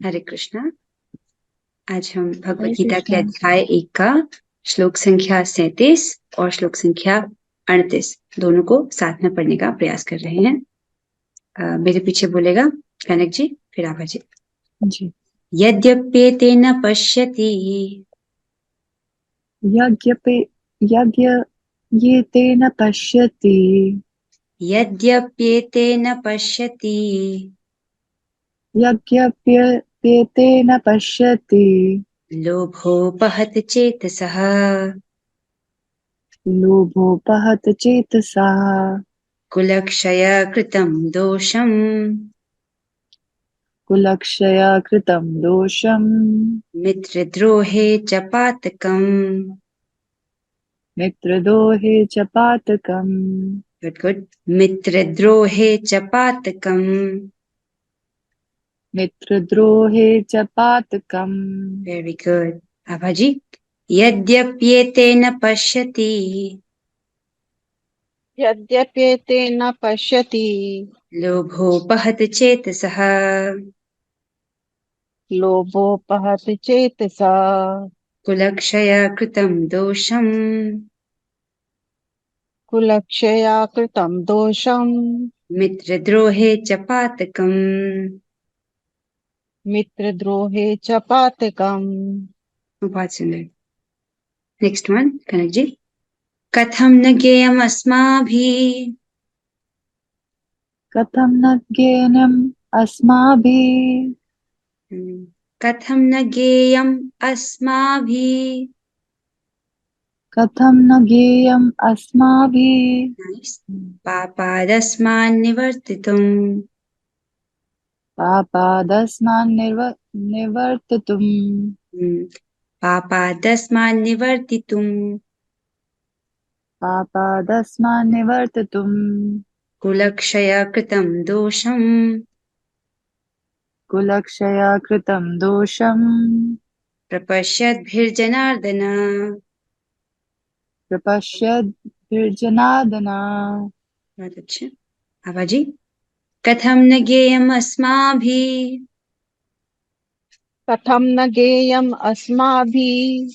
हरे कृष्णा। आज हम भगवत हरे गीता के कृष्णा। अध्याय 1 का श्लोक संख्या 37 और श्लोक संख्या 38 दोनों को साथ में पढ़ने का प्रयास कर रहे हैं। मेरे पीछे बोलेगा कनक जी, फिर आभा जी। जी। यद्यप्येते न पश्यति यज्ञपि यज्ञ ये ते न पश्यति यद्यप्येते न पश्यति यज्ञप्येते न पश्यति लोभोपहत चेतसः लोभोपहत चेतसा कुलक्षय कृतं दोषम् कुलक्षया कृतं दोषम् मित्रद्रोहे च पातकम्। मित्रदोहे च पातकम्। Good good. मित्रद्रोहे च पातकम्। मित्रद्रोहे च पातकम्। Very good. आभा जी। यद्यप्येते न पश्यति यद्यप्येते न पश्यति लोभोपहत चेतसः लोभोपहत चेतसा कुलक्षय कृतं दोषम् कुलक्षया कृतं दोषम् मित्रद्रोहे च पातकम्। मित्रद्रोहे च पातकम्। बहुत सुंदर। नेक्स्ट वन कनक जी। कथं न ज्ञेयम् अस्माभिः कथं न ज्ञेयम् अस्माभिः कथं न ज्ञेयम् अस्माभिः कथं न ज्ञेयम् अस्माभिः Nice. पापादस्मान्निवर्तितुम् पापादस्मान् निवर्तितुम् पापादस्मान्निवर्तितुम् पापादस्मान् निवर्तितुम् कुलक्षय कृतं दोषम् कुलक्षया कृतं दोषम् प्रपश्यद्भिर्जनार्दन। प्रपश्यद्भिर्जनार्दन। बहुत अच्छा। आवाजी। कथं न ज्ञेयम् अस्माभिः कथं न ज्ञेयम् अस्माभिः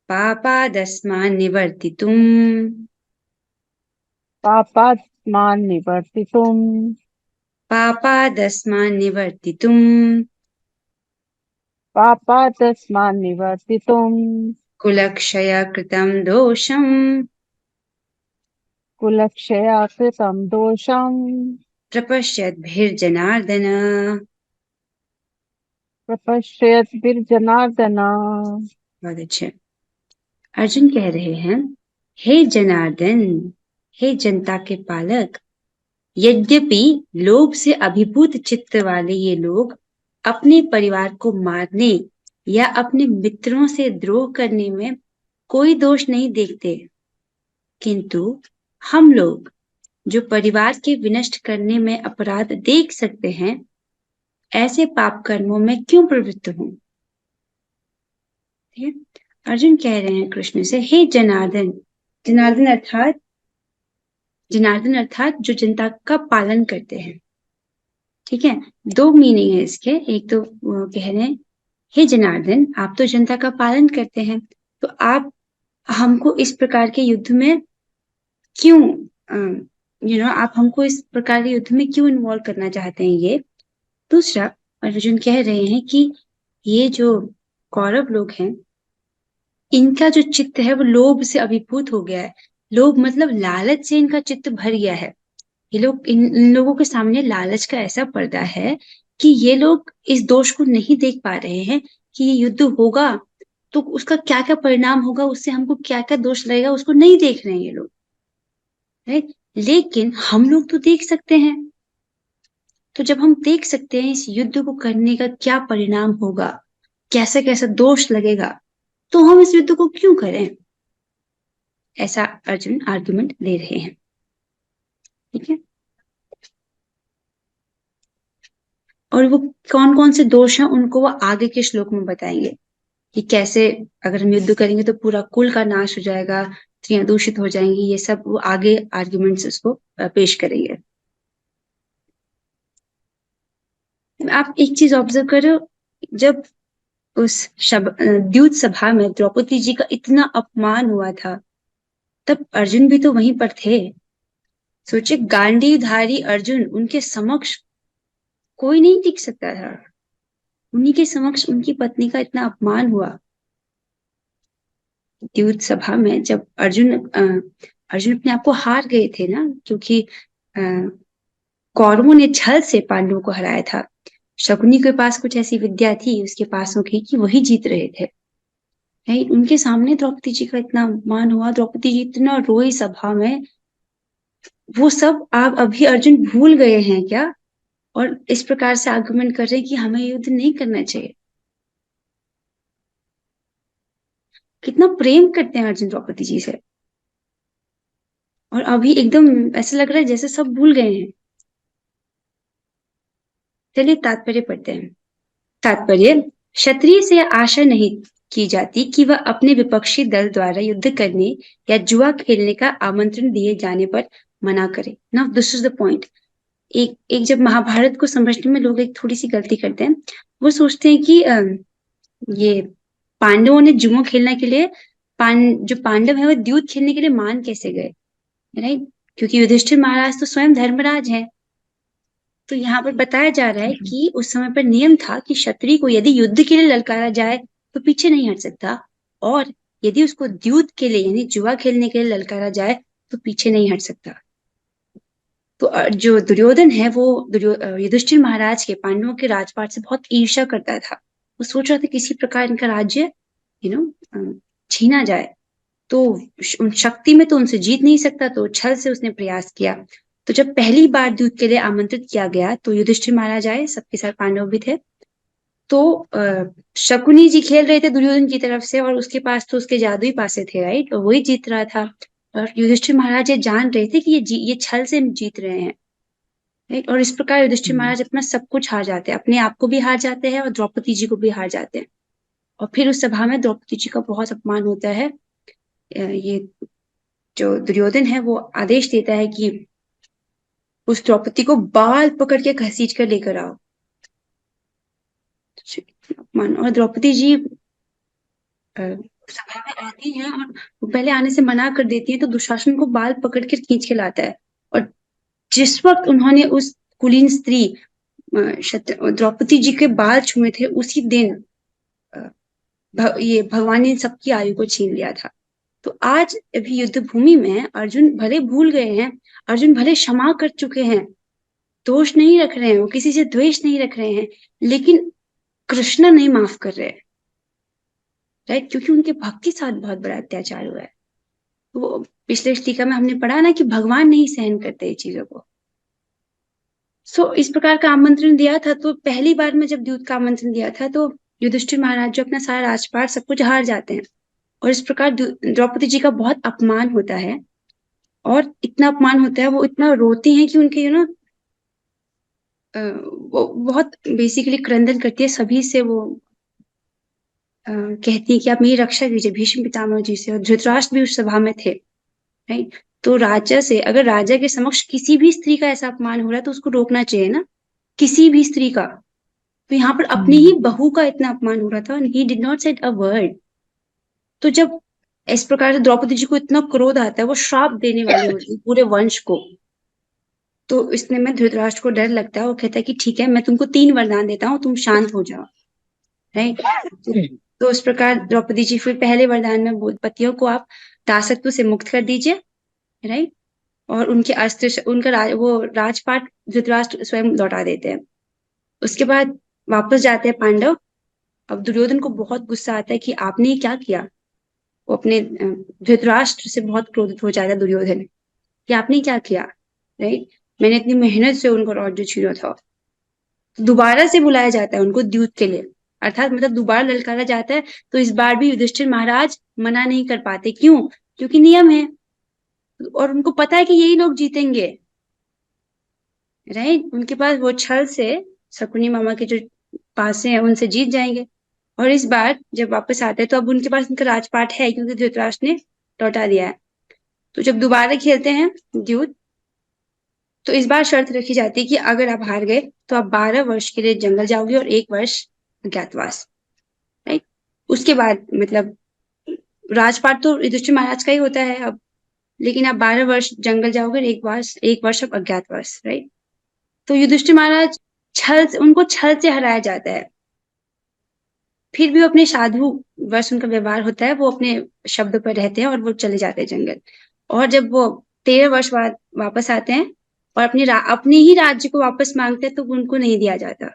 पापादस्मान्निवर्तितुम् पापात्मान् निवर्तितुम् पापादस्मान्निवर्तितुम् पापादस्मान् निवर्तितुम् कुलक्षय कृतं दोषम् कुलक्षया कृतं दोषम् प्रपश्यद्भिर्जनार्दन। प्रपश्यद्भिर्जनार्दन। बहुत अच्छे। अर्जुन कह रहे हैं, हे जनार्दन, हे जनता के पालक, यद्यपि लोभ से अभिभूत चित्त वाले ये लोग अपने परिवार को मारने या अपने मित्रों से द्रोह करने में कोई दोष नहीं देखते, किंतु हम लोग जो परिवार के विनष्ट करने में अपराध देख सकते हैं, ऐसे पाप कर्मों में क्यों प्रवृत्त हों? अर्जुन कह रहे हैं कृष्ण से, हे जनार्दन। जनार्दन अर्थात जो जनता का पालन करते हैं। ठीक है, दो मीनिंग है इसके। एक तो कह रहे हैं, हे जनार्दन, आप तो जनता का पालन करते हैं, तो आप हमको इस प्रकार के युद्ध में क्यों आप हमको इस प्रकार के युद्ध में क्यों इन्वॉल्व करना चाहते हैं? ये दूसरा, अर्जुन कह रहे हैं कि ये जो कौरव लोग हैं, इनका जो चित्त है वो लोभ से अभिभूत हो गया है। लोभ मतलब लालच से इनका चित्त भर गया है। ये लोग इन लोगों के सामने लालच का ऐसा पर्दा है कि ये लोग इस दोष को नहीं देख पा रहे हैं कि ये युद्ध होगा तो उसका क्या क्या परिणाम होगा, उससे हमको क्या क्या दोष लगेगा, उसको नहीं देख रहे हैं ये लोग। राइट। लेकिन हम लोग तो देख सकते हैं। तो जब हम देख सकते हैं इस युद्ध को करने का क्या परिणाम होगा, कैसा कैसा दोष लगेगा, तो हम इस युद्ध को क्यों करें? ऐसा अर्जुन आर्गुमेंट दे रहे हैं। ठीक है। और वो कौन कौन से दोष हैं उनको वो आगे के श्लोक में बताएंगे कि कैसे अगर हम युद्ध करेंगे तो पूरा कुल का नाश हो जाएगा, स्त्रियां दूषित हो जाएंगी। ये सब वो आगे आर्ग्यूमेंट्स उसको पेश करेंगे। आप एक चीज ऑब्जर्व करो, जब उस द्यूत सभा में द्रौपदी जी का इतना अपमान हुआ था, तब अर्जुन भी तो वहीं पर थे। सोचिए, गांडीवधारी अर्जुन, उनके समक्ष कोई नहीं टिक सकता था। उन्हीं के समक्ष उनकी पत्नी का इतना अपमान हुआ। द्यूत सभा में जब अर्जुन अपने आप को हार गए थे ना, क्योंकि कौरवों ने छल से पांडवों को हराया था। शकुनी के पास कुछ ऐसी विद्या थी उसके पासों की कि वही जीत रहे थे। राइट? उनके सामने द्रौपदी जी का इतना अपमान हुआ, द्रौपदी जी इतना रोई सभा में। वो सब आप अभी अर्जुन भूल गए हैं क्या? और इस प्रकार से आर्गुमेंट कर रहे हैं कि हमें युद्ध नहीं करना चाहिए। कितना प्रेम करते हैं अर्जुन द्रौपदी जी से, और अभी एकदम ऐसा लग रहा है जैसे सब भूल गए हैं। चलिए तात्पर्य पढ़ते हैं। तात्पर्य: क्षत्रिय से आशा नहीं की जाती कि वह अपने विपक्षी दल द्वारा युद्ध करने या जुआ खेलने का आमंत्रण दिए जाने पर मना करे। Now this is the point. एक जब महाभारत को समझने में लोग एक थोड़ी सी गलती करते हैं। वो सोचते हैं कि ये पांडवों ने जुआ खेलने के लिए जो पांडव है वो द्यूत खेलने के लिए मान कैसे गए, राइट? क्योंकि युधिष्ठिर महाराज तो स्वयं धर्मराज है। तो यहाँ पर बताया जा रहा है कि उस समय पर नियम था कि क्षत्रिय को यदि युद्ध के लिए ललकारा जाए तो पीछे नहीं हट सकता, और यदि उसको द्यूत के लिए यानी जुआ खेलने के लिए ललकारा जाए तो पीछे नहीं हट सकता। तो जो दुर्योधन है वो युधिष्ठिर महाराज के, पांडवों के राजपाट से बहुत ईर्ष्या करता था। वो सोच रहा था किसी प्रकार इनका राज्य छीना जाए। तो उन शक्ति में तो उनसे जीत नहीं सकता, तो छल से उसने प्रयास किया। तो जब पहली बार युद्ध के लिए आमंत्रित किया गया तो युधिष्ठिर महाराज आए, सबके साथ पांडव भी थे। तो शकुनी जी खेल रहे थे दुर्योधन की तरफ से, और उसके पास तो उसके जादुई पासे थे, राइट? और वही जीत रहा था। और युधिष्ठिर महाराज ये जान रहे थे कि ये छल से जीत रहे हैं, राइट? और इस प्रकार युधिष्ठिर महाराज अपना सब कुछ हार जाते हैं, अपने आप को भी हार जाते हैं और द्रौपदी जी को भी हार जाते हैं। और फिर उस सभा में द्रौपदी जी का बहुत अपमान होता है। ये जो दुर्योधन है वो आदेश देता है कि उस द्रौपदी को बाल पकड़ के घसीट कर लेकर आओ। अपमान। और द्रौपदी जी सभा में आती हैं और वो पहले आने से मना कर देती है, तो दुशासन को बाल पकड़ कर खींच के लाता है। और जिस वक्त उन्होंने उस कुलीन स्त्री द्रौपदी जी के बाल छुए थे, उसी दिन ये भगवान ने सबकी आयु को छीन लिया था। तो आज अभी युद्ध भूमि में अर्जुन भले भूल गए हैं, अर्जुन भले क्षमा कर चुके हैं, दोष नहीं रख रहे हैं, वो किसी से द्वेष नहीं रख रहे हैं, लेकिन कृष्ण नहीं माफ कर रहे, राइट? क्योंकि उनके भक्त के साथ बहुत बड़ा अत्याचार हुआ है। वो पिछले टीका में हमने पढ़ा ना कि भगवान नहीं सहन करते ये चीजों को। इस प्रकार का आमंत्रण दिया था, तो पहली बार में जब द्यूत का आमंत्रण दिया था तो युधिष्ठिर महाराज जो अपना सारा राजपाट सब कुछ हार जाते हैं, और इस प्रकार द्रौपदी जी का बहुत अपमान होता है। और इतना अपमान होता है, वो इतना रोती हैं कि उनके वो बहुत बेसिकली क्रंदन करती है सभी से। वो कहती है कि आप मेरी रक्षा कीजिए भीष्म पितामह जी से। और धृतराष्ट्र भी उस सभा में थे, राइट? तो राजा से, अगर राजा के समक्ष किसी भी स्त्री का ऐसा अपमान हो रहा है तो उसको रोकना चाहिए ना, किसी भी स्त्री का। तो यहाँ पर अपनी ही बहू का इतना अपमान हो रहा था, he did not said a word. तो जब इस प्रकार से द्रौपदी जी को इतना क्रोध आता है, वो श्राप देने वाली होती है पूरे वंश को। तो इसने में धृतराष्ट्र को डर लगता है, वो कहता है कि ठीक है, मैं तुमको 3 वरदान देता हूँ, तुम शांत हो जाओ, राइट? तो इस प्रकार द्रौपदी जी फिर पहले वरदान में पतियों को आप दासत्व से मुक्त कर दीजिए, राइट? और उनके अस्त्र, वो राजपाट धृतराष्ट्र स्वयं लौटा देते हैं। उसके बाद वापस जाते हैं पांडव। अब दुर्योधन को बहुत गुस्सा आता है कि आपने ये क्या किया। वो अपने धृतराष्ट्र से बहुत क्रोधित हो जाता है दुर्योधन कि आपने क्या किया, राइट? मैंने इतनी मेहनत से उनको राज्य छीना था। तो दोबारा से बुलाया जाता है उनको द्यूत के लिए, अर्थात मतलब दोबारा ललकारा जाता है। तो इस बार भी युधिष्ठिर महाराज मना नहीं कर पाते। क्यों? क्योंकि नियम है, और उनको पता है कि यही लोग जीतेंगे, राइट? उनके पास वो छल से शकुनी मामा के जो पासे हैं उनसे जीत जाएंगे। और इस बार जब वापस आते हैं तो अब उनके पास उनका राजपाट है, क्योंकि धृतराष्ट्र ने लौटा दिया है। तो जब दोबारा खेलते हैं द्यूत, तो इस बार शर्त रखी जाती है कि अगर आप हार गए तो आप 12 वर्ष के लिए जंगल जाओगे और 1 वर्ष अज्ञातवास, राइट। उसके बाद मतलब राजपाट तो युधिष्ठिर महाराज का ही होता है अब, लेकिन आप 12 वर्ष जंगल जाओगे, एक वर्ष अब अज्ञातवास, राइट। तो युधिष्ठिर महाराज उनको छल से हराया जाता है, फिर भी वो अपने साधु वर्ष उनका व्यवहार होता है, वो अपने शब्द पर रहते हैं और वो चले जाते हैं जंगल। और जब वो 13 वर्ष बाद वापस आते हैं और अपने ही राज्य को वापस मांगते हैं, तो उनको नहीं दिया जाता।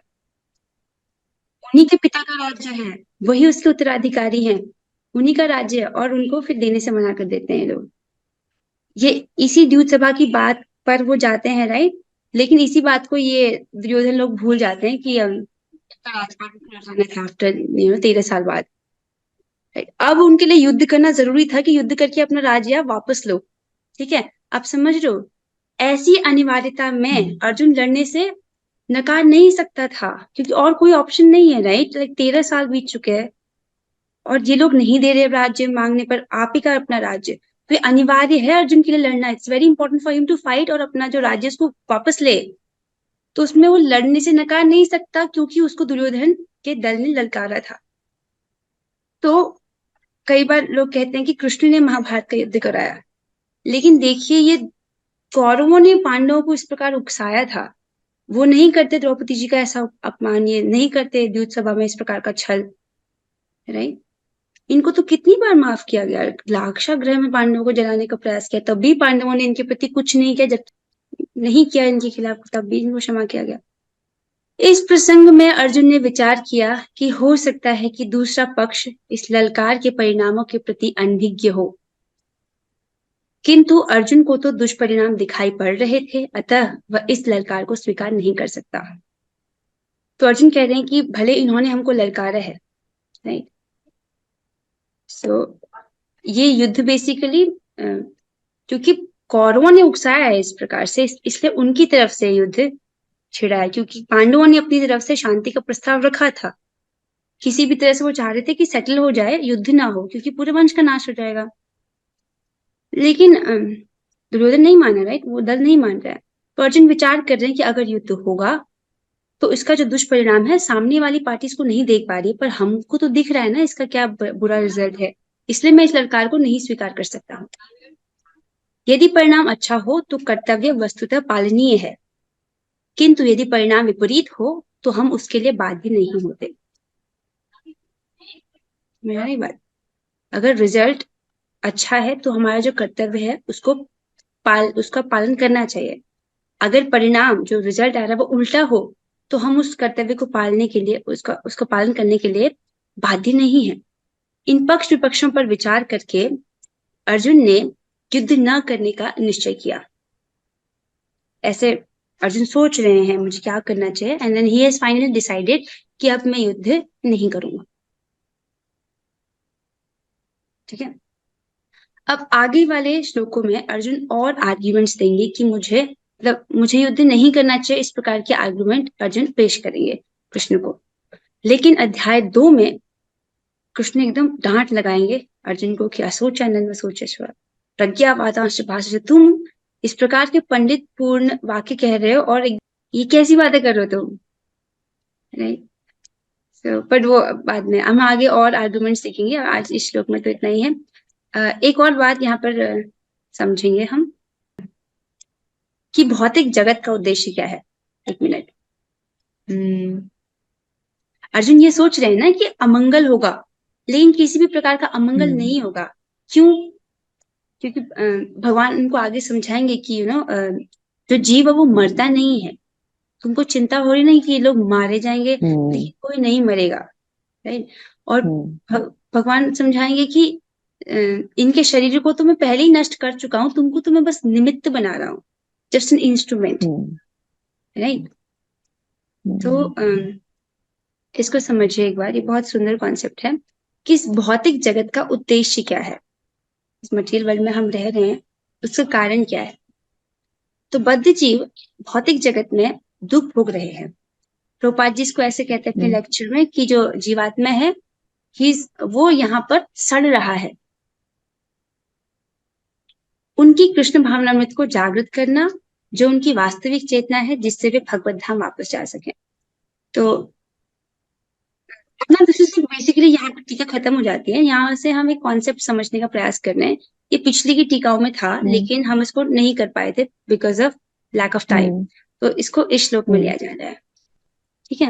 उन्हीं के पिता का राज्य है, वही उसके उत्तराधिकारी हैं, उन्हीं का राज्य है, और उनको फिर देने से मना कर देते हैं लोग। ये इसी द्यूत सभा की बात पर वो जाते हैं, राइट। लेकिन इसी बात को ये दुर्योधन लोग भूल जाते हैं कि राजपाट को लौटाना था आफ्टर 13 साल बाद। अब उनके लिए युद्ध करना जरूरी था कि युद्ध करके अपना राज्य वापस लो, ठीक है। आप समझ रहे हो, ऐसी अनिवार्यता में अर्जुन लड़ने से नकार नहीं सकता था, क्योंकि और कोई ऑप्शन नहीं है, राइट। लाइक 13 साल बीत चुके हैं और ये लोग नहीं दे रहे राज्य मांगने पर, आप ही का अपना राज्य, तो ये अनिवार्य है अर्जुन के लिए लड़ना। It's very important for him to fight और अपना जो राज्य उसको वापस ले। तो उसमें वो लड़ने से नकार नहीं सकता, क्योंकि उसको दुर्योधन के दल ने ललकारा था। तो कई बार लोग कहते हैं कि कृष्ण ने महाभारत का युद्ध कराया, लेकिन देखिए ये कौरवों ने पांडवों को इस प्रकार उकसाया था। वो नहीं करते द्रौपदी जी का ऐसा अपमान, ये नहीं करते द्यूत सभा में इस प्रकार का छल, राइट। इनको तो कितनी बार माफ किया गया, लाक्षागृह में पांडवों को जलाने का प्रयास किया, तब भी पांडवों ने इनके प्रति कुछ नहीं किया, जब नहीं किया इनके खिलाफ तब भी इनको क्षमा किया गया। इस प्रसंग में अर्जुन ने विचार किया कि हो सकता है कि दूसरा पक्ष इस ललकार के परिणामों के प्रति अनभिज्ञ हो, किंतु अर्जुन को तो दुष्परिणाम दिखाई पड़ रहे थे, अतः वह इस ललकार को स्वीकार नहीं कर सकता। तो अर्जुन कह रहे हैं कि भले इन्होंने हमको ललकारा है, राइट। सो ये युद्ध बेसिकली क्योंकि कौरवों ने उकसाया है इस प्रकार से, इसलिए उनकी तरफ से युद्ध छिड़ा है, क्योंकि पांडवों ने अपनी तरफ से शांति का प्रस्ताव रखा था। किसी भी तरह से वो चाह रहे थे कि सेटल हो जाए, युद्ध ना हो, क्योंकि पूरे वंश का नाश हो जाएगा। लेकिन दुर्योधन नहीं माना, राइट, वो दल नहीं मान रहा है। तो अर्जुन विचार कर रहे हैं कि अगर युद्ध होगा तो इसका जो दुष्परिणाम है, सामने वाली पार्टी इसको नहीं देख पा रही है, पर हमको तो दिख रहा है ना इसका क्या बुरा रिजल्ट है, इसलिए मैं इस ललकार को नहीं स्वीकार कर सकता हूँ। यदि परिणाम अच्छा हो तो कर्तव्य वस्तुतः पालनीय है, किंतु यदि परिणाम विपरीत हो तो हम उसके लिए बाध्य नहीं होते। मेरा नहीं बात, अगर रिजल्ट अच्छा है तो हमारा जो कर्तव्य है उसका पालन करना चाहिए। अगर परिणाम जो रिजल्ट आ रहा है वो उल्टा हो तो हम उस कर्तव्य को पालने के लिए उसका पालन करने के लिए बाध्य नहीं है। इन पक्ष विपक्षों पर विचार करके अर्जुन ने युद्ध न करने का निश्चय किया। ऐसे अर्जुन सोच रहे हैं मुझे क्या करना चाहिए, and then he has finally decided कि अब मैं युद्ध नहीं करूंगा, ठीक है। अब आगे वाले श्लोकों में अर्जुन और आर्ग्यूमेंट्स देंगे कि मुझे युद्ध नहीं करना चाहिए, इस प्रकार के आर्गुमेंट अर्जुन पेश करेंगे कृष्ण को। लेकिन अध्याय 2 में कृष्ण एकदम डांट लगाएंगे अर्जुन को कि असोचानंद सोचेश्वर प्रज्ञा वातांश भाषा, तुम इस प्रकार के पंडित पूर्ण वाक्य कह रहे हो और ये कैसी बातें कर रहे हो तुम, राइट। बट वो बाद में हम आगे और आर्गुमेंट्स सीखेंगे, आज इस श्लोक में तो इतना ही है। एक और बात यहाँ पर समझेंगे हम कि भौतिक जगत का उद्देश्य क्या है। एक मिनट, अर्जुन ये सोच रहे हैं ना कि अमंगल होगा, लेकिन किसी भी प्रकार का अमंगल नहीं होगा। क्यों? क्योंकि भगवान उनको आगे समझाएंगे कि जो जीव है वो मरता नहीं है। तुमको चिंता हो रही नहीं कि ये लोग मारे जाएंगे, लेकिन कोई नहीं मरेगा, राइट। और भगवान समझाएंगे कि इनके शरीर को तो मैं पहले ही नष्ट कर चुका हूँ, तुमको तो मैं बस निमित्त बना रहा हूँ, जस्ट एन इंस्ट्रूमेंट, राइट। तो इसको समझिए एक बार, ये बहुत सुंदर कॉन्सेप्ट है कि इस भौतिक जगत का उद्देश्य क्या है, इस मटेरियल वर्ल्ड में हम रह रहे हैं उसका कारण क्या है। तो बद्ध जीव भौतिक जगत में दुख भोग रहे हैं। प्रभुपाद जी इसको ऐसे कहते हैं अपने लेक्चर में कि जो जीवात्मा है वो यहाँ पर सड़ रहा है। उनकी कृष्ण भावनामृत को जागृत करना, जो उनकी वास्तविक चेतना है, जिससे वे भगवत धाम वापस जा सके। तो ना दिस इज बेसिकली यहाँ पे टीका खत्म हो जाती है। यहाँ से हम एक कॉन्सेप्ट समझने का प्रयास कर रहे हैं। ये पिछली की टीकाओं में था, लेकिन हम इसको नहीं कर पाए थे because of lack of time. तो इसको इस श्लोक में लिया जा रहा है। ठीक है,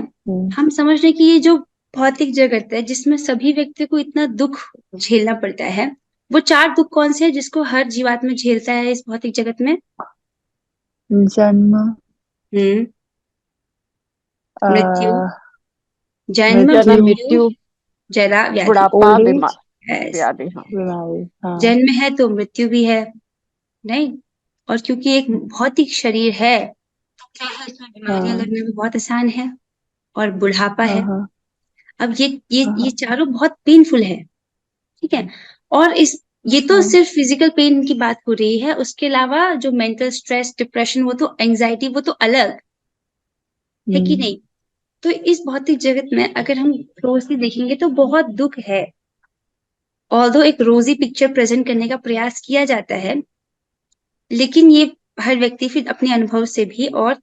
हम समझ रहे हैं कि ये जो भौतिक जगत है जिसमें सभी व्यक्ति को इतना दुख झेलना पड़ता है, वो 4 दुख कौन से हैं जिसको हर जीवात्मा झेलता है इस भौतिक जगत में? जन्म, हम्म मृत्यु, जन्म, मृत्यु, मृत्यु, जरा, व्याधि। बुढ़ापा, ओल्ड एज, बीमार, Yes. व्याधि। हाँ, बीमारी। हाँ जन्म है तो मृत्यु भी है, नहीं? और क्योंकि एक भौतिक शरीर है तो क्या है, इसमें बीमारियां लगना भी बहुत आसान है, और बुढ़ापा है। हाँ अब ये चारों बहुत पेनफुल है। ठीक है, और इस ये तो सिर्फ फिजिकल पेन की बात हो रही है, उसके अलावा जो मेंटल स्ट्रेस, डिप्रेशन, वो तो एंजाइटी, वो तो अलग है कि नहीं? तो इस भौतिक जगत में अगर हम क्लोजली देखेंगे तो बहुत दुख है। ऑल्दो एक रोजी पिक्चर प्रेजेंट करने का प्रयास किया जाता है, लेकिन ये हर व्यक्ति फिर अपने अनुभव से भी और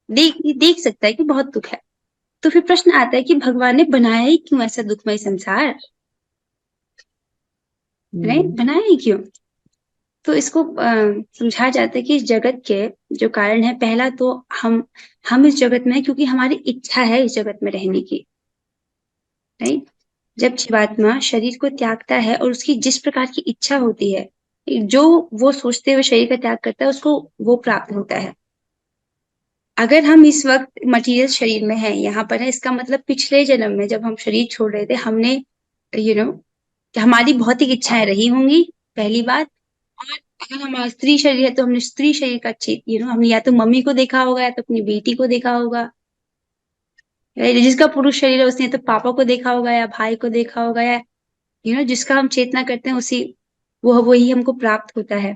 देख सकता है कि बहुत दुख है। तो फिर प्रश्न आता है कि भगवान ने बनाया ही क्यों ऐसा दुखमय संसार? राइट, बनाया ही क्यों? तो इसको समझा जाता है कि इस जगत के जो कारण है, पहला तो हम इस जगत में हैं क्योंकि हमारी इच्छा है इस जगत में रहने की। राइट, जब जीवात्मा शरीर को त्यागता है और उसकी जिस प्रकार की इच्छा होती है, जो वो सोचते हुए शरीर का त्याग करता है, उसको वो प्राप्त होता है। अगर हम इस वक्त मटेरियल शरीर में हैं, यहाँ पर है, इसका मतलब पिछले जन्म में जब हम शरीर छोड़ रहे थे, हमने हमारी भौतिक इच्छाएं रही होंगी, पहली बात। और अगर हमारा स्त्री शरीर है तो हमने स्त्री शरीर का हमने या तो मम्मी को देखा होगा या तो अपनी बेटी को देखा होगा। जिसका पुरुष शरीर है उसने तो पापा को देखा होगा या भाई को देखा होगा, या जिसका हम चेतना करते हैं उसी वही हमको प्राप्त होता है।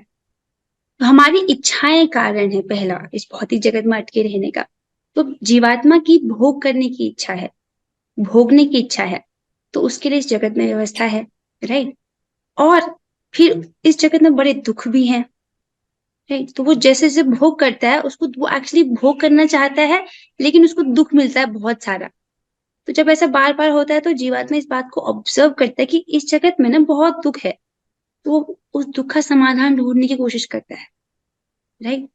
तो हमारी इच्छाएं कारण है पहला इस भौतिक जगत में अटके रहने का। तो जीवात्मा की भोग करने की इच्छा है, भोगने की इच्छा है, तो उसके लिए इस जगत में व्यवस्था है। राइट, और फिर इस जगत में बड़े दुख भी हैं। राइट, तो वो जैसे जैसे भोग करता है, उसको वो एक्चुअली भोग करना चाहता है, लेकिन उसको दुख मिलता है बहुत सारा। तो जब ऐसा बार बार होता है तो जीवात्मा इस बात को ऑब्जर्व करता है कि इस जगत में ना बहुत दुख है, तो वो उस दुख का समाधान ढूंढने की कोशिश करता है। राइट,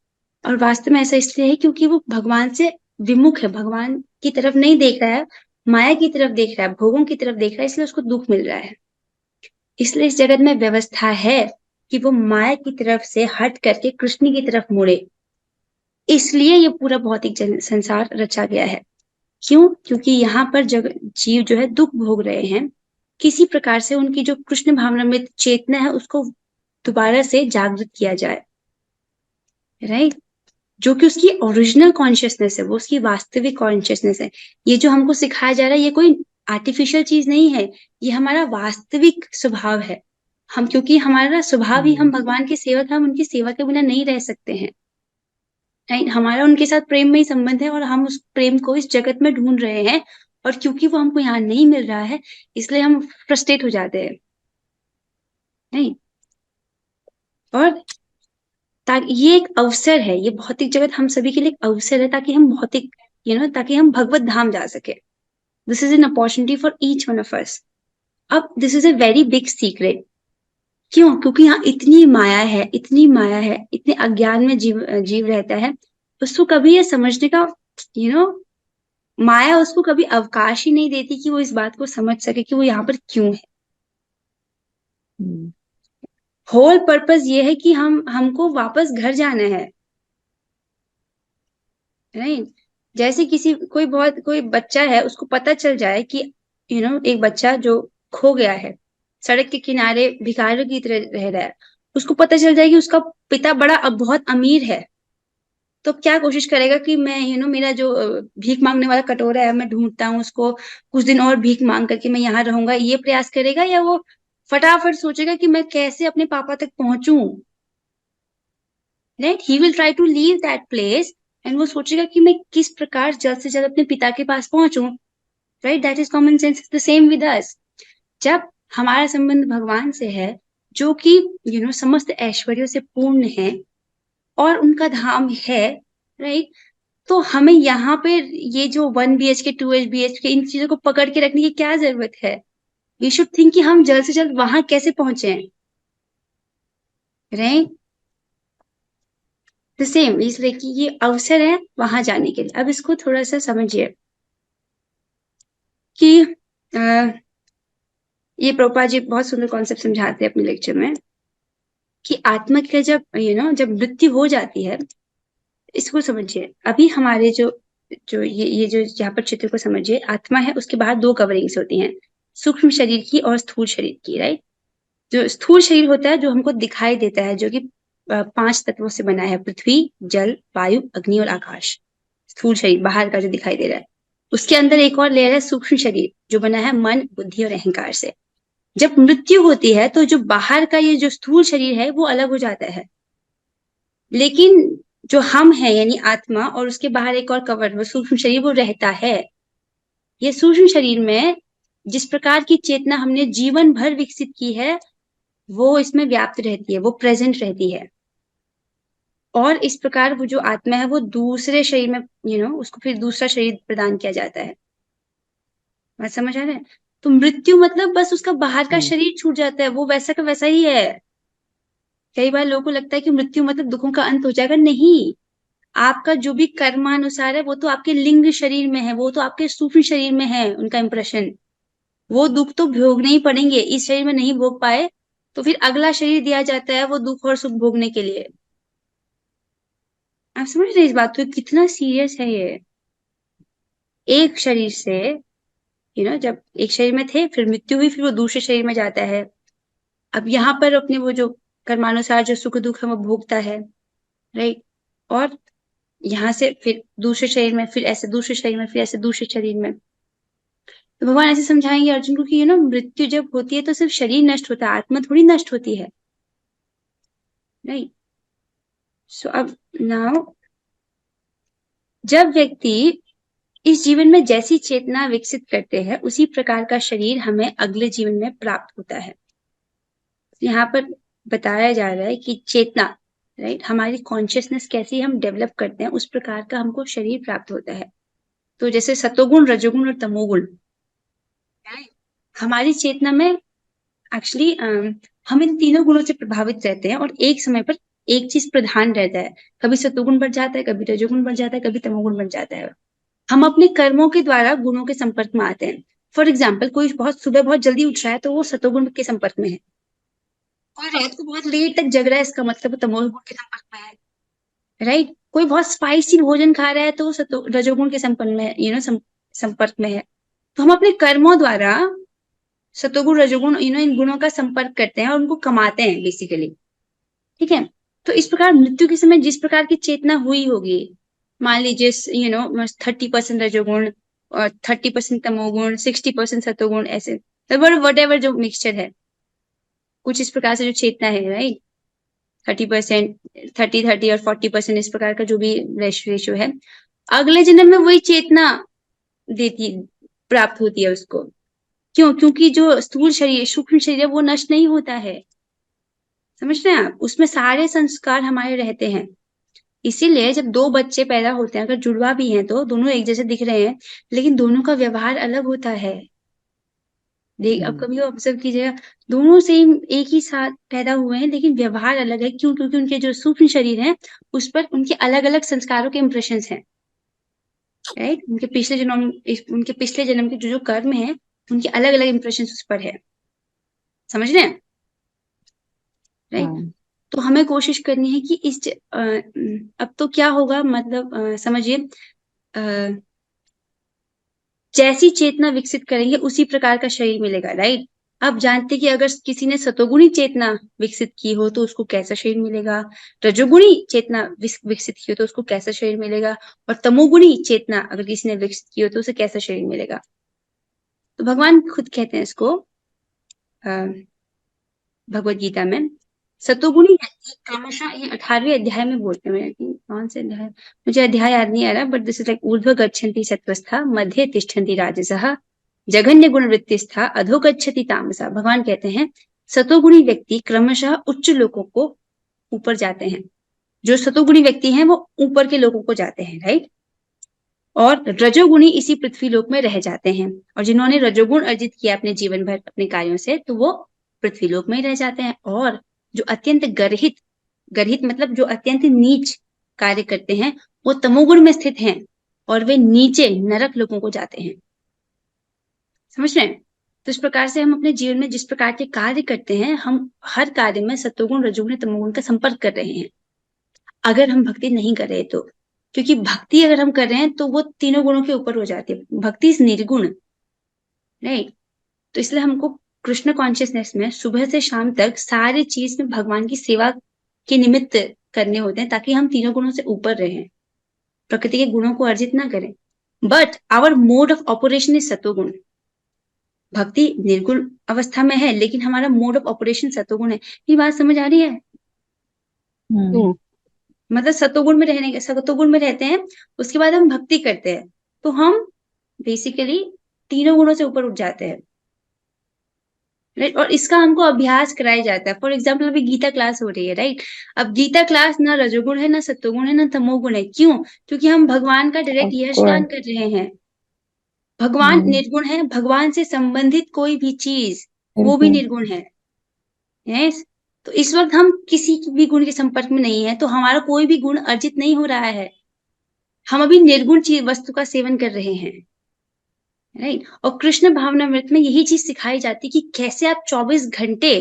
और वास्तव में ऐसा इसलिए है क्योंकि वो भगवान से विमुख है, भगवान की तरफ नहीं देख रहा है, माया की तरफ देख रहा है, भोगों की तरफ देख रहा है, इसलिए उसको दुख मिल रहा है। इसलिए इस जगत में व्यवस्था है कि वो माया की तरफ से हट करके कृष्ण की तरफ मुड़े। इसलिए ये पूरा भौतिक संसार रचा गया है। क्यों? क्योंकि यहाँ पर जीव जो है दुख भोग रहे हैं, किसी प्रकार से उनकी जो कृष्ण भावना में चेतना है उसको दोबारा से जागृत किया जाए। राइट, जो कि उसकी ओरिजिनल कॉन्शियसनेस है, वो उसकी वास्तविक कॉन्शियसनेस है। ये जो हमको सिखाया जा रहा है ये कोई आर्टिफिशियल चीज नहीं है, ये हमारा वास्तविक स्वभाव है। हम क्योंकि हमारा स्वभाव ही, हम भगवान के सेवक हैं, हम उनकी सेवा के बिना नहीं रह सकते हैं। राइट, हमारा उनके साथ प्रेम में ही संबंध है और हम उस प्रेम को इस जगत में ढूंढ रहे हैं, और क्योंकि वो हमको यहाँ नहीं मिल रहा है इसलिए हम फ्रस्ट्रेट हो जाते हैं। नहीं, और ताकि ये एक अवसर है, ये भौतिक जगत हम सभी के लिए एक अवसर है, ताकि हम भौतिक ताकि हम भगवत धाम जा सके। This is an opportunity for each one of us. अब this is a very big secret. क्यों? क्योंकि यहाँ इतनी माया है, इतनी माया है, इतने अज्ञान में जीव रहता है, उसको कभी ये समझने का यू नो माया उसको कभी अवकाश ही नहीं देती कि वो इस बात को समझ सके कि वो यहाँ पर क्यों है। होल पर्पस ये है कि हमको वापस घर जाना है। राइट, जैसे कोई बच्चा है, उसको पता चल जाए कि एक बच्चा जो खो गया है, सड़क के किनारे भिखारियों की तरह रह रहा है, उसको पता चल जाए कि उसका पिता बहुत अमीर है, तो क्या कोशिश करेगा कि मैं मेरा जो भीख मांगने वाला कटोरा है मैं ढूंढता हूँ उसको, कुछ दिन और भीख मांग करके मैं यहाँ रहूंगा, ये प्रयास करेगा? या वो फटाफट सोचेगा कि मैं कैसे अपने पापा तक पहुंचूं? Right, he will try to leave that place, and वो सोचेगा कि मैं किस प्रकार जल्द से जल्द अपने पिता के पास पहुंचूं। Right, that is common sense, is the same with us. जब हमारा संबंध भगवान से है, जो कि समस्त ऐश्वर्यों से पूर्ण है और उनका धाम है, राइट, तो हमें यहाँ पे ये जो 1 BHK 2 BHK इन चीजों को पकड़ के रखने की क्या जरूरत है? वी शुड थिंक कि हम जल्द से जल्द वहां कैसे पहुंचे, राइट? द सेम इसलिए कि ये अवसर है वहां जाने के लिए। अब इसको थोड़ा सा समझिए कि ये प्रभुपाद जी बहुत सुंदर कॉन्सेप्ट समझाते हैं अपने लेक्चर में कि आत्मा का जब जब मृत्यु हो जाती है, इसको समझिए। अभी हमारे जो जो ये जो यहाँ पर चित्र को समझिए, आत्मा है, उसके बाहर 2 कवरिंग्स होती हैं, सूक्ष्म शरीर की और स्थूल शरीर की, राइट? जो स्थूल शरीर होता है जो हमको दिखाई देता है, जो कि 5 तत्वों से बना है, पृथ्वी, जल, वायु, अग्नि और आकाश। स्थूल शरीर बाहर का जो दिखाई दे रहा है, उसके अंदर एक और लेयर है सूक्ष्म शरीर जो बना है मन, बुद्धि और अहंकार से। जब मृत्यु होती है तो जो बाहर का ये जो स्थूल शरीर है वो अलग हो जाता है, लेकिन जो हम है यानी आत्मा और उसके बाहर एक और कवर वो सूक्ष्म शरीर वो रहता है। ये सूक्ष्म शरीर में जिस प्रकार की चेतना हमने जीवन भर विकसित की है वो इसमें व्याप्त रहती है, वो प्रेजेंट रहती है। और इस प्रकार वो जो आत्मा है वो दूसरे शरीर में उसको फिर दूसरा शरीर प्रदान किया जाता है। बात समझ आ रहा है? तो मृत्यु मतलब बस उसका बाहर का शरीर छूट जाता है, वो वैसा का वैसा ही है। कई बार लोगों को लगता है कि मृत्यु मतलब दुखों का अंत हो जाएगा। नहीं, आपका जो भी कर्मानुसार है वो तो आपके लिंग शरीर में है, वो तो आपके सूक्ष्म शरीर में है, उनका इंप्रेशन। वो दुख तो भोगने ही पड़ेंगे, इस शरीर में नहीं भोग पाए तो फिर अगला शरीर दिया जाता है वो दुख और सुख भोगने के लिए। आप समझ रहे हैं इस बात को, कितना सीरियस है ये? एक शरीर से जब एक शरीर में थे, फिर मृत्यु हुई, फिर वो दूसरे शरीर में जाता है। अब यहाँ पर अपने वो जो कर्मानुसार जो सुख दुख है वो भोगता है, राइट? और यहाँ से फिर दूसरे शरीर में, फिर ऐसे दूसरे शरीर में, फिर ऐसे दूसरे शरीर में। तो भगवान ऐसे समझाएंगे अर्जुन को कि मृत्यु जब होती है तो सिर्फ शरीर नष्ट होता है, आत्मा थोड़ी नष्ट होती है, राइट? सो अब नाउ जब व्यक्ति इस जीवन में जैसी चेतना विकसित करते हैं उसी प्रकार का शरीर हमें अगले जीवन में प्राप्त होता है। यहाँ पर बताया जा रहा है कि चेतना, राइट, हमारी कॉन्शियसनेस कैसी हम डेवलप करते हैं उस प्रकार का हमको शरीर प्राप्त होता है। तो जैसे सतोगुण, रजोगुण और तमोगुण, हमारी चेतना में एक्चुअली हम इन तीनों गुणों से प्रभावित रहते हैं और एक समय पर एक चीज प्रधान रहता है। कभी सतोगुण बढ़ जाता है, कभी रजोगुण बढ़ जाता है, कभी तमोगुण बढ़ जाता है। हम अपने कर्मों के द्वारा गुणों के संपर्क में आते हैं। फॉर एग्जाम्पल, कोई सुबह बहुत जल्दी उठ रहा है तो वो सतोगुण के संपर्क में है। कोई रात को बहुत लेट तक जग रहा है, इसका मतलब वो तमोगुण के संपर्क में है, राइट? कोई बहुत स्पाइसी भोजन खा रहा है तो वो रजोगुण के संपर्क में संपर्क में है। तो हम अपने कर्मों द्वारा सतोगुण रजोगुण इन गुणों का संपर्क करते हैं और उनको कमाते हैं बेसिकली, ठीक है? तो इस प्रकार मृत्यु के समय जिस प्रकार की चेतना हुई होगी, मान लीजिए 30% रजोगुण और 30% तमोगुण, 60% सतोगुण, ऐसे वट एवर जो मिक्सचर है, कुछ इस प्रकार से जो चेतना है, राइट? 30%, 30 और 40% इस प्रकार का जो भी रेशियो है, अगले जन्म में वही चेतना देती प्राप्त होती है उसको। क्यों? क्योंकि जो स्थूल शरीर, सूक्ष्म शरीर है वो नष्ट नहीं होता है। समझ रहे हैं आप? उसमें सारे संस्कार हमारे रहते हैं। इसीलिए जब 2 बच्चे पैदा होते हैं, अगर जुड़वा भी हैं तो दोनों एक जैसे दिख रहे हैं लेकिन दोनों का व्यवहार अलग होता है। देख, अब कभी ऑब्जर्व कीजिएगा, दोनों सेम एक ही साथ पैदा हुए हैं लेकिन व्यवहार अलग है। क्यों? क्योंकि उनके जो सूक्ष्म शरीर है उस पर उनके अलग अलग संस्कारों के इंप्रेशन हैं, राइट? उनके पिछले जन्म के जो कर्म है उनके अलग अलग इंप्रेशन उस पर है। समझ रहे हैं, राइट? तो हमें कोशिश करनी है कि अब तो क्या होगा, मतलब समझिए, जैसी चेतना विकसित करेंगे उसी प्रकार का शरीर मिलेगा, राइट? अब जानते कि अगर किसी ने सतोगुणी चेतना विकसित की हो तो उसको कैसा शरीर मिलेगा, रजोगुणी चेतना विकसित की हो तो उसको कैसा शरीर मिलेगा, और तमोगुणी चेतना अगर किसी ने विकसित की हो तो उसे कैसा शरीर मिलेगा। तो भगवान खुद कहते हैं इसको भगवत गीता में, सतोगुणी व्यक्ति क्रमशः, ये 18वें अध्याय में बोलते हैं, कौन से अध्याय मुझे अध्याय याद नहीं आ रहा, बट दिस इज लाइक ऊर्ध्व गच्छन्ति सत्वस्था मध्ये तिष्ठन्ति राजसः जघन्य गुण वृत्तिस्था अधो गच्छति तामसा। भगवान कहते हैं सतोगुणी व्यक्ति क्रमशः उच्च लोगों को ऊपर जाते हैं। जो सतोगुणी व्यक्ति हैं वो ऊपर के लोगों को जाते हैं, राइट? और रजोगुणी इसी पृथ्वी लोक में रह जाते हैं। और जिन्होंने रजोगुण अर्जित किया अपने जीवन भर अपने कार्यों से, तो वो पृथ्वी लोक में ही रह जाते हैं। और जो अत्यंत गर्हित गर्हित मतलब जो अत्यंत नीच कार्य करते हैं, वो तमोगुण में स्थित हैं और वे नीचे नरक लोगों को जाते हैं। समझ रहे हैं? तो इस प्रकार से हम अपने जीवन में जिस प्रकार के कार्य करते हैं, हम हर कार्य में सत्वगुण, रजोगुण, तमोगुण का संपर्क कर रहे हैं, अगर हम भक्ति नहीं कर रहे तो। क्योंकि भक्ति अगर हम कर रहे हैं तो वो तीनों गुणों के ऊपर हो जाती है। भक्ति इज निर्गुण, राइट? तो इसलिए हमको कृष्ण कॉन्शियसनेस में सुबह से शाम तक सारी चीज में भगवान की सेवा के निमित्त करने होते हैं, ताकि हम तीनों गुणों से ऊपर रहें, प्रकृति के गुणों को अर्जित ना करें। But our mode of operation is sattvaguna. भक्ति निर्गुण अवस्था में है, लेकिन हमारा मोड ऑफ ऑपरेशन सत्वगुण है। ये बात समझ आ रही है? हम्म, मतलब सत्वगुण में रहते हैं, उसके बाद हम भक्ति करते हैं, तो हम बेसिकली तीनों गुणों से ऊपर उठ जाते हैं, राइट? और इसका हमको अभ्यास कराया जाता है। फॉर एग्जाम्पल अभी गीता क्लास हो रही है, राइट? अब गीता क्लास ना रजोगुण है, ना सत्वगुण है, ना तमोगुण है। क्यों? क्योंकि हम भगवान का डायरेक्ट of यशगान course. कर रहे हैं। भगवान हम्म, निर्गुण है, भगवान से संबंधित कोई भी चीज वो भी बिल्कुल। निर्गुण है। यस। तो इस वक्त हम किसी भी गुण के संपर्क में नहीं है, तो हमारा कोई भी गुण अर्जित नहीं हो रहा है। हम अभी निर्गुण चीज वस्तु का सेवन कर रहे हैं, राइट? और कृष्ण भावनामृत में यही चीज सिखाई जाती है कि कैसे आप 24 घंटे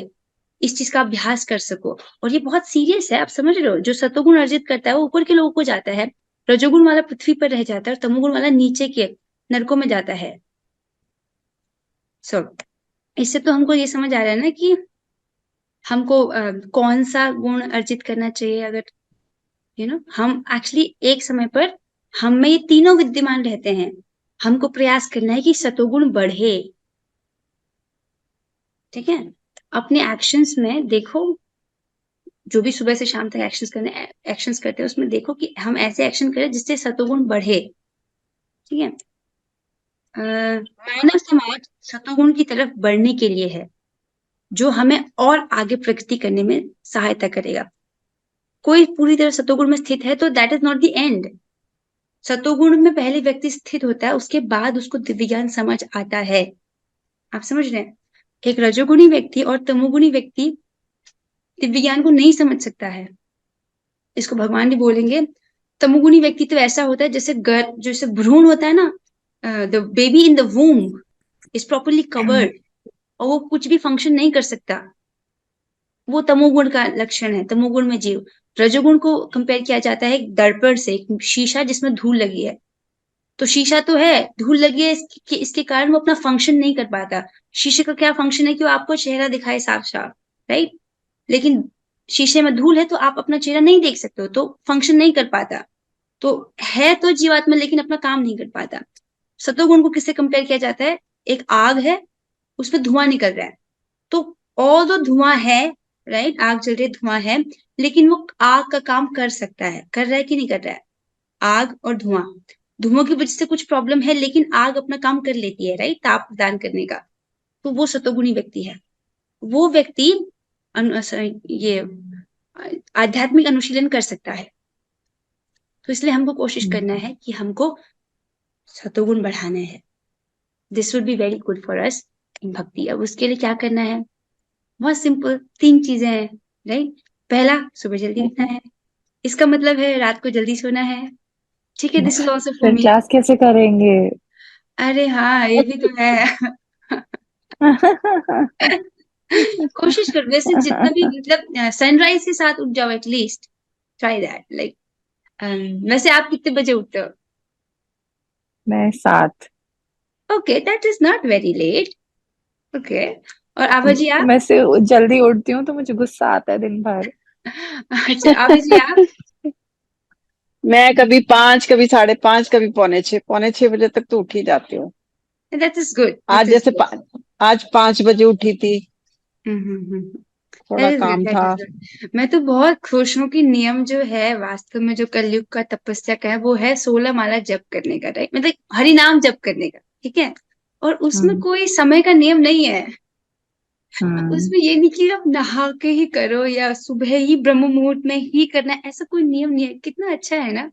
इस चीज का अभ्यास कर सको। और ये बहुत सीरियस है, आप समझ रहे हो? जो सतोगुण अर्जित करता है वो ऊपर के लोगों को जाता है, रजोगुण वाला पृथ्वी पर रह जाता है, और तमोगुण वाला नीचे के नरकों में जाता है। सो इससे तो हमको ये समझ आ रहा है ना कि हमको कौन सा गुण अर्जित करना चाहिए। अगर हम एक्चुअली एक समय पर हम में ये तीनों विद्यमान रहते हैं, हमको प्रयास करना है कि सतोगुण बढ़े। ठीक है? अपने एक्शंस में देखो, जो भी सुबह से शाम तक एक्शंस करते हैं, उसमें देखो कि हम ऐसे एक्शन करें जिससे सतोगुण बढ़े। ठीक है? मानव समाज सतोगुण की तरफ बढ़ने के लिए है, जो हमें और आगे प्रगति करने में सहायता करेगा। कोई पूरी तरह सतोगुण में स्थित है तो that is not the end. सतोगुण में पहले व्यक्ति स्थित होता है, उसके बाद उसको दिव्य ज्ञान समझ आता है। आप समझ रहे हैं? एक रजोगुणी व्यक्ति और तमोगुणी व्यक्ति दिव्य ज्ञान को नहीं समझ सकता है। इसको भगवान भी बोलेंगे, तमोगुणी व्यक्ति तो ऐसा होता है जैसे भ्रूण होता है ना, the baby in the वूम is properly covered, और वो कुछ भी फंक्शन नहीं कर सकता। वो तमोगुण का लक्षण है, तमोगुण में जीव। रजोगुण को कंपेयर किया जाता है एक दर्पण से, एक शीशा जिसमें धूल लगी है। तो शीशा तो है, धूल लगी है, इसके कारण वो अपना फंक्शन नहीं कर पाता। शीशे का क्या फंक्शन है कि वो आपको चेहरा दिखाए साफ साफ, राइट? लेकिन शीशे में धूल है तो आप अपना चेहरा नहीं देख सकते हो, तो फंक्शन नहीं कर पाता। तो है तो जीवात्मा, लेकिन अपना काम नहीं कर पाता। सतोगुण को किससे कंपेयर किया जाता है? एक आग है, उसमें धुआं निकल रहा है, तो और जो धुआं है, राइट, आग जल रही है, धुआं है, लेकिन वो आग का काम कर सकता है, कर रहा है कि नहीं कर रहा है? आग और धुआं, धुआं की वजह से कुछ प्रॉब्लम है, लेकिन आग अपना काम कर लेती है, राइट, ताप प्रदान करने का। तो वो सतोगुणी व्यक्ति है। वो व्यक्ति ये आध्यात्मिक अनुशीलन कर सकता है। तो इसलिए हमको कोशिश करना है कि हमको सतोगुण बढ़ाना है। This would be very good for us in bhakti. अब उसके लिए क्या करना है? बहुत सिंपल, 3 चीजें हैं, राइट? पहला, सुबह जल्दी उठना है। इसका मतलब है रात को जल्दी सोना है। ठीक है? दिस इज ऑल्सो फॉर फिर मी। क्लास कैसे करेंगे? अरे हाँ, ये भी तो है। कोशिश कर, वैसे जितना भी मतलब सनराइज के साथ उठ जाओ, एटलीस्ट ट्राई दैट, लाइक। वैसे आप कितने बजे उठते हो? मैं 7। Okay, that is not very late. Okay. और आभा जी आप? मैं से जल्दी उठती हूँ तो मुझे गुस्सा आता है दिन भर। अच्छा, आभा जी आप? मैं कभी 5, कभी 5:30, कभी पौने छह बजे तक तो उठ ही जाती हूँ। दैट इज गुड, आज दैट इज जैसे गुड। आज 5 बजे उठी थी, थोड़ा दैट इज गुड, काम दैट था। Is good. मैं तो बहुत खुश हूँ कि नियम जो है वास्तव में, जो कलयुग का तपस्या का है, वो है 16 माला जप करने का, राइट? मतलब हरि नाम जप करने का। ठीक है? और उसमें हम्म, कोई समय का नियम नहीं है। हम्म, उसमें ये नहीं कि आप नहा के ही करो या सुबह ही ब्रह्म मुहूर्त में ही करना है, ऐसा कोई नियम नहीं है। कितना अच्छा है ना?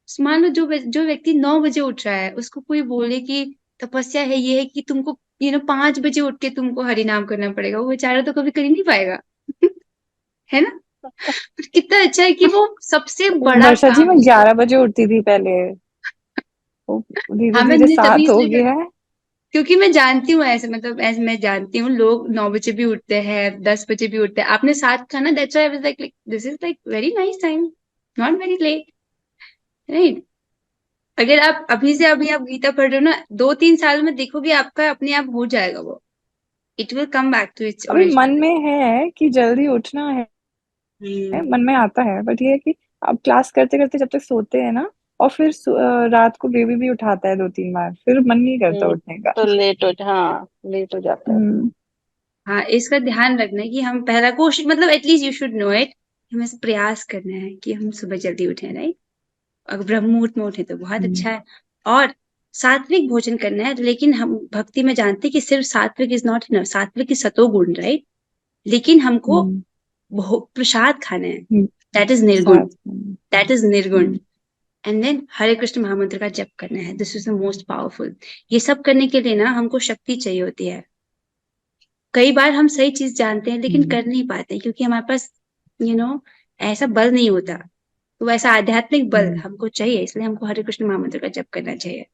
मान लो जो व्यक्ति 9 बजे उठ रहा है, उसको कोई बोले कि तपस्या है, ये है कि तुमको 5 बजे उठ के तुमको हरि नाम करना पड़ेगा, वो बेचारा तो कभी कर ही नहीं पाएगा। है ना? कितना अच्छा है कि वो सबसे बड़ा वर्षा जी, काम मैं उसको। 11 बजे उठती थी पहले, वो धीरे हाँ, धीरे मैंने तभी 7 हो इसलिए गया है। क्योंकि मैं जानती हूँ ऐसे, मतलब ऐसे मैं जानती हूँ लोग 9 बजे भी उठते हैं, 10 बजे भी उठते हैं। आपने 7 कहा ना, that's why I was like this is like very nice time, not very late, right? अगर आप अभी से अभी आप गीता पढ़ रहे हो ना, 2-3 साल में देखोगे आपका अपने आप हो जाएगा वो। It will come back to its अभी मन ओरिजिनल। में है कि जल्दी उठना है, हम्म। मन में आता है, बट ये है कि अब क्लास करते करते जब तक सोते हैं ना, और फिर रात को बेबी भी उठाता है 2-3 बार, फिर मन नहीं करता उठने का। तो लेट हो जाता है। हम्म। हाँ, इसका ध्यान रखना है कि हम पहला कोशिश, मतलब at least you should know it, हमें से प्रयास करना है कि हम सुबह जल्दी उठे, राइट? अगर ब्रह्म मुहूर्त में उठे तो बहुत हम्म। अच्छा है। और सात्विक भोजन करना है, लेकिन हम भक्ति में जानते हैं कि सिर्फ सात्विक इज नॉट इनफ, सात्विक इज सतोगुण, राइट? लेकिन हमको हम्म। प्रसाद खाना है, हम्म, दैट इज निर्गुण, साथ में। दैट इज निर्गुण। हम्म। एंड देन हरे कृष्ण महामंत्र का जप करना है, this is the most powerful. ये सब करने के लिए ना हमको शक्ति चाहिए होती है। कई बार हम सही चीज जानते हैं लेकिन हम्म। कर नहीं पाते, क्योंकि हमारे पास यू you नो ऐसा बल नहीं होता। तो वैसा आध्यात्मिक बल हम्म। हमको चाहिए, इसलिए हमको हरे कृष्ण महामंत्र का जप करना चाहिए।